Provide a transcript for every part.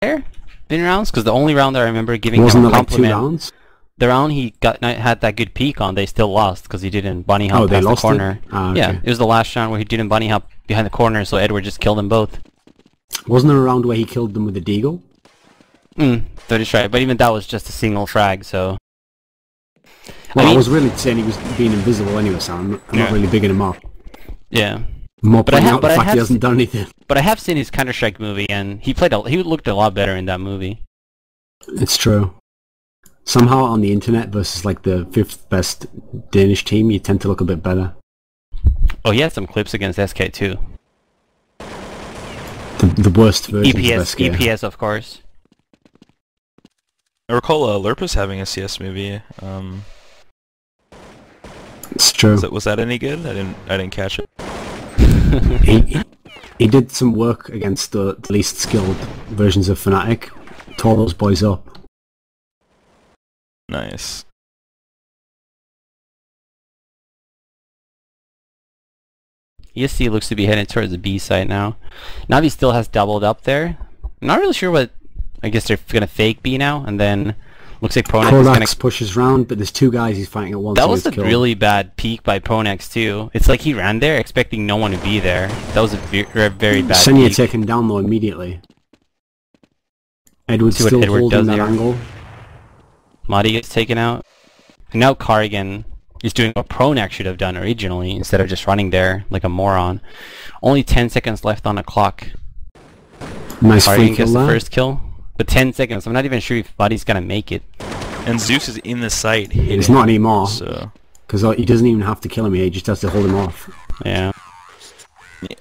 there been rounds? Because the only round that I remember giving Wasn't him a it like 2 compliment, rounds? the round he had that good peek on, they still lost because he didn't bunny hop they past the lost corner. it? Ah, okay. Yeah, it was the last round where he didn't bunny hop behind the corner, so Edward just killed them both. Wasn't there a round where he killed them with a deagle? That is right, but even that was just a single frag, so... Well, I was really saying he was being invisible anyway, so I'm not really bigging him up. Yeah. More pointing out the fact he hasn't done anything. But I have seen his Counter-Strike movie, and he looked a lot better in that movie. It's true. Somehow on the internet versus like the 5th best Danish team, you tend to look a bit better. Oh, he had some clips against SK too. The worst version of SK. EPS, of course. I recall Lurpus having a CS movie. It's true. Was that any good? I didn't catch it. he did some work against the least skilled versions of Fnatic. Tore those boys up. Nice. ESC looks to be heading towards the B site now. Navi still has doubled up there. I'm not really sure what... I guess they're gonna fake B now, and then... Looks like Pronex pushes round, but there's 2 guys he's fighting at once. That was a really bad peek by Pronex too. It's like he ran there expecting no one to be there. That was a very bad Senya peek. taken down though immediately. Edward's still holding that angle. Madi gets taken out. And now Carrigan is doing what Pronex should have done originally instead of just running there like a moron. Only 10 seconds left on the clock. Nice Carrigan free kill gets the there. first kill. But 10 seconds, I'm not even sure if Buddy's gonna make it. And Zeus is in the site hitting. It's not anymore. So. Because he doesn't even have to kill him, he just has to hold him off. Yeah.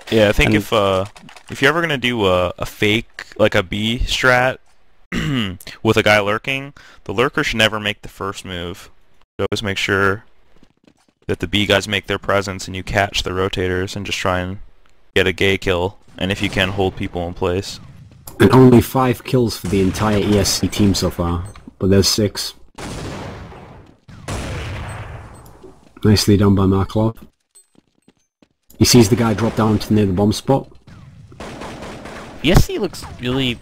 Yeah, I think if you're ever gonna do a fake, like a B strat, with a guy lurking, the lurker should never make the first move. You always make sure that the B guys make their presence and you catch the rotators and just try and get a gay kill. And if you can, hold people in place. And only 5 kills for the entire ESC team so far, but there's 6. Nicely done by Markov. He sees the guy drop down to near the bomb spot. ESC looks really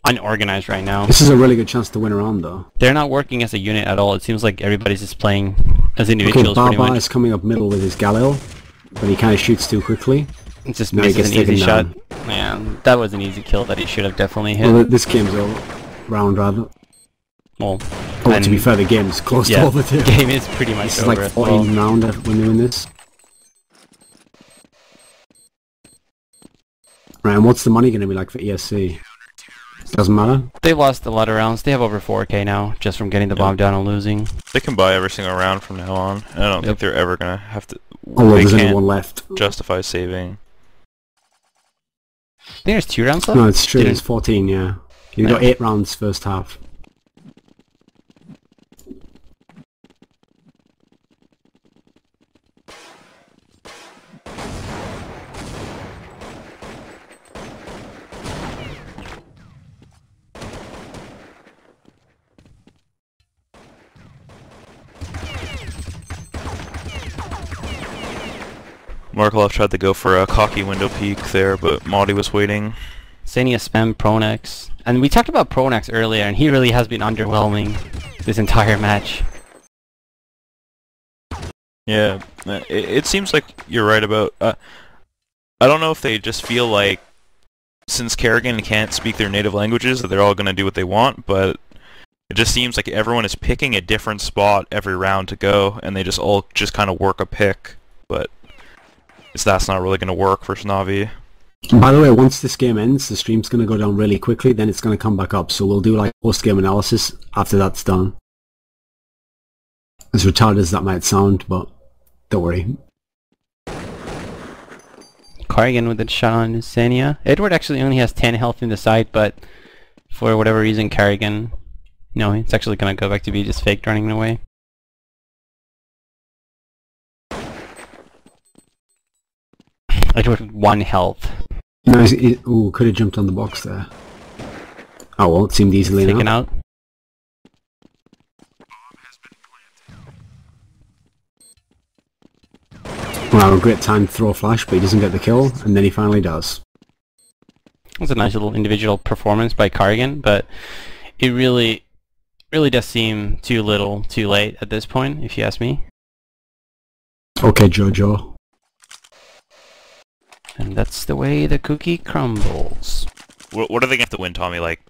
unorganized right now. This is a really good chance to win around though. They're not working as a unit at all. It seems like everybody's just playing as individuals pretty much. Is coming up middle with his Galil, but he kind of shoots too quickly. It just misses an easy shot. Yeah, that was an easy kill that he should have definitely hit. Well, this game's over. Round rather. Well, to be fair, the game's close to over too. The game is pretty much this over. This is like 14 round when doing this. Right, and what's the money going to be like for ESC? Doesn't matter. They lost a lot of rounds. They have over 4k now, just from getting the bomb down and losing. They can buy every single round from now on. And I don't think they're ever going to have to... Oh, there's only one left. Justify saving. I think there's 2 rounds left? No, it's true. It's 14, yeah. You've got 8 rounds first half. Markov tried to go for a cocky window peek there, but Maudie was waiting. Senia spam Pronex. And we talked about Pronex earlier, and he really has been underwhelming this entire match. Yeah, it seems like you're right about... I don't know if they just feel like, since Kerrigan can't speak their native languages, that they're all going to do what they want, but it just seems like everyone is picking a different spot every round to go, and they just all just kind of work a pick, but... that's not really going to work for Snavi. By the way, once this game ends, the stream's going to go down really quickly, then it's going to come back up, so we'll do like post-game analysis after that's done. As retarded as that might sound, but don't worry. Carrigan with a shot on Senia. Edward actually only has 10 health in the side, but for whatever reason, Carrigan... No, it's actually going to go back to be just fake running away. Edward with 1 health. No, ooh, could have jumped on the box there. Oh well, it seemed easily enough. Taken out. Well, a great time to throw a flash, but he doesn't get the kill, and then he finally does. was a nice little individual performance by Carrigan, but it really does seem too little, too late at this point, if you ask me. Okay, Jojo. And that's the way the cookie crumbles. What are they going to have to win, Tommy? Like,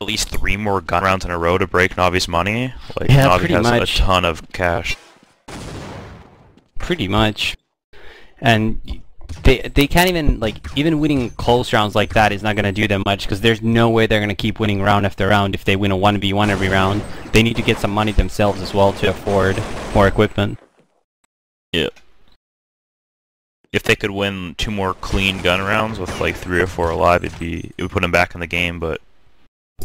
at least 3 more gun rounds in a row to break Navi's money? Like, Yeah, Navi pretty has much. a ton of cash. Pretty much. And they can't even, like, even winning close rounds like that is not going to do them much, because there's no way they're going to keep winning round after round if they win a 1v1 every round. They need to get some money themselves as well to afford more equipment. Yeah. If they could win 2 more clean gun rounds with like 3 or 4 alive, it would put them back in the game, but...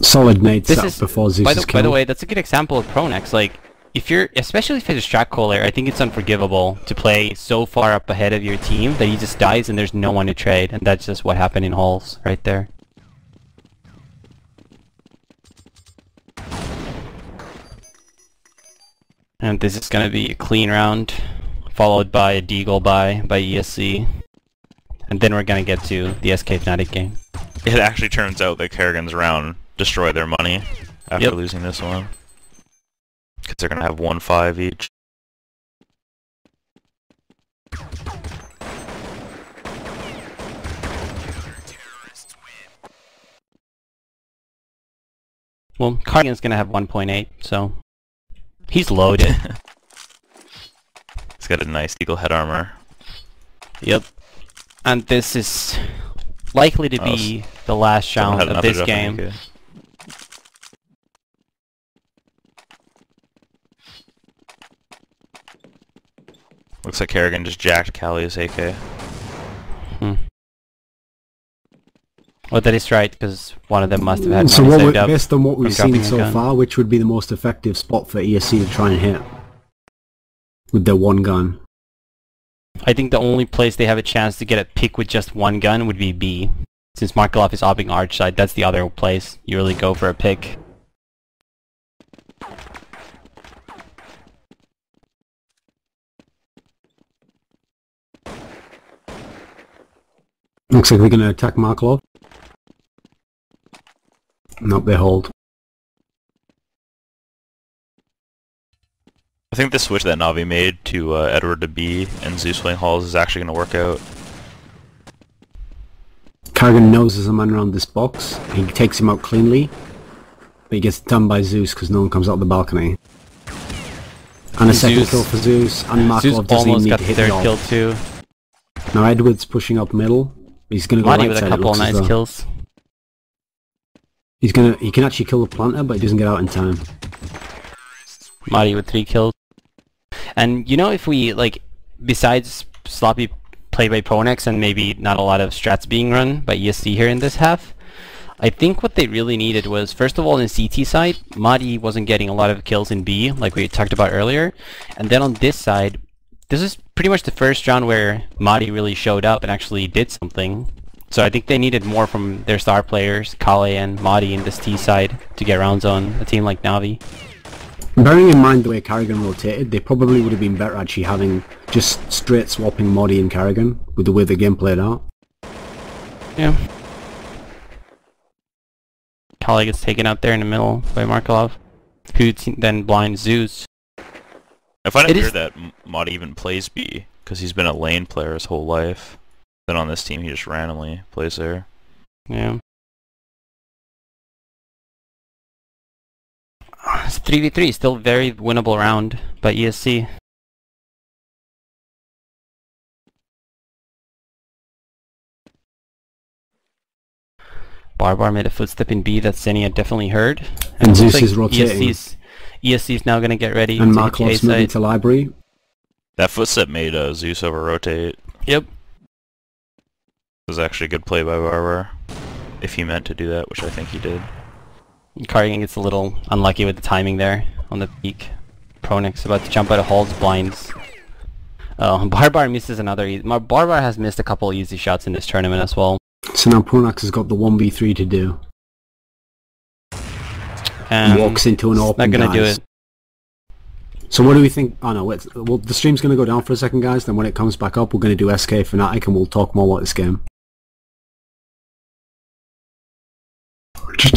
Solid nade set before Zeus is killed. By the way, that's a good example of Pronex. Like, especially if you're a strat caller, I think it's unforgivable to play so far up ahead of your team that he just dies and there's no one to trade, and that's just what happened in Halls right there. And this is gonna be a clean round, followed by a deagle by ESC, and then we're gonna get to the SK Fnatic game. It actually turns out that Kerrigan's round destroyed their money after losing this one. Because they're going to have 1-5 each. Well, Cardigan's gonna have 1.8, so he's loaded. He's got a nice eagle head armor. Yep. And this is likely to be the last round of this game. Looks like Kerrigan just jacked Kali's AK. Well, that is right, because one of them must have had so money what saved up based on what we've from seen dropping a so gun. far, which would be the most effective spot for ESC to try and hit? With their one gun. I think the only place they have a chance to get a pick with just one gun would be B. Since Markelov is opting arch side, that's the other place you really go for a pick. Looks like they're going to attack Markelov. Nope, they hold. I think the switch that Navi made to Edward to B and Zeus playing Halls is actually going to work out. Carrigan knows there's a man around this box. He takes him out cleanly. But he gets done by Zeus because no one comes out the balcony. And a second kill for Zeus. And Markelov doesn't even need to hit the third kill too. Now Edward's pushing up middle. He's going to go Madi right with a side, couple of nice kills. He can actually kill the planter, but he doesn't get out in time. Madi with 3 kills. And you know, if we, like, besides sloppy play by Pronex and maybe not a lot of strats being run by ESC here in this half, I think what they really needed was, first of all, in CT side, Madi wasn't getting a lot of kills in B, like we talked about earlier. And then on this side, this is pretty much the first round where Madi really showed up and actually did something. So I think they needed more from their star players, Kale and Madi in this T side to get rounds on a team like Navi. Bearing in mind the way Carrigan rotated, they probably would have been better actually having just straight swapping Modi and Carrigan with the way the game played out. Yeah. Kale gets taken out there in the middle by Markelov, who then blinds Zeus. I find it weird that Modi even plays B, because he's been a lane player his whole life. Then on this team he just randomly plays there. Yeah. It's 3v3, still very winnable round by ESC. Barbar made a footstep in B that Senia definitely heard. And Zeus is rotating. ESC is now going to get ready and to Markelov's moving to library. That footstep made Zeus over-rotate. Yep. It was actually a good play by Barbar. If he meant to do that, which I think he did. Cardigan gets a little unlucky with the timing there on the peak. Pronex about to jump out of Hall's blinds. Oh, Barbar misses another. Barbar has missed a couple easy shots in this tournament as well. So now Pronex has got the 1v3 to do. And walks into an open. Not gonna do it. So what do we think? Oh no, wait. Well, the stream's gonna go down for a second, guys. Then when it comes back up, we're gonna do SK Fnatic, and we'll talk more about this game.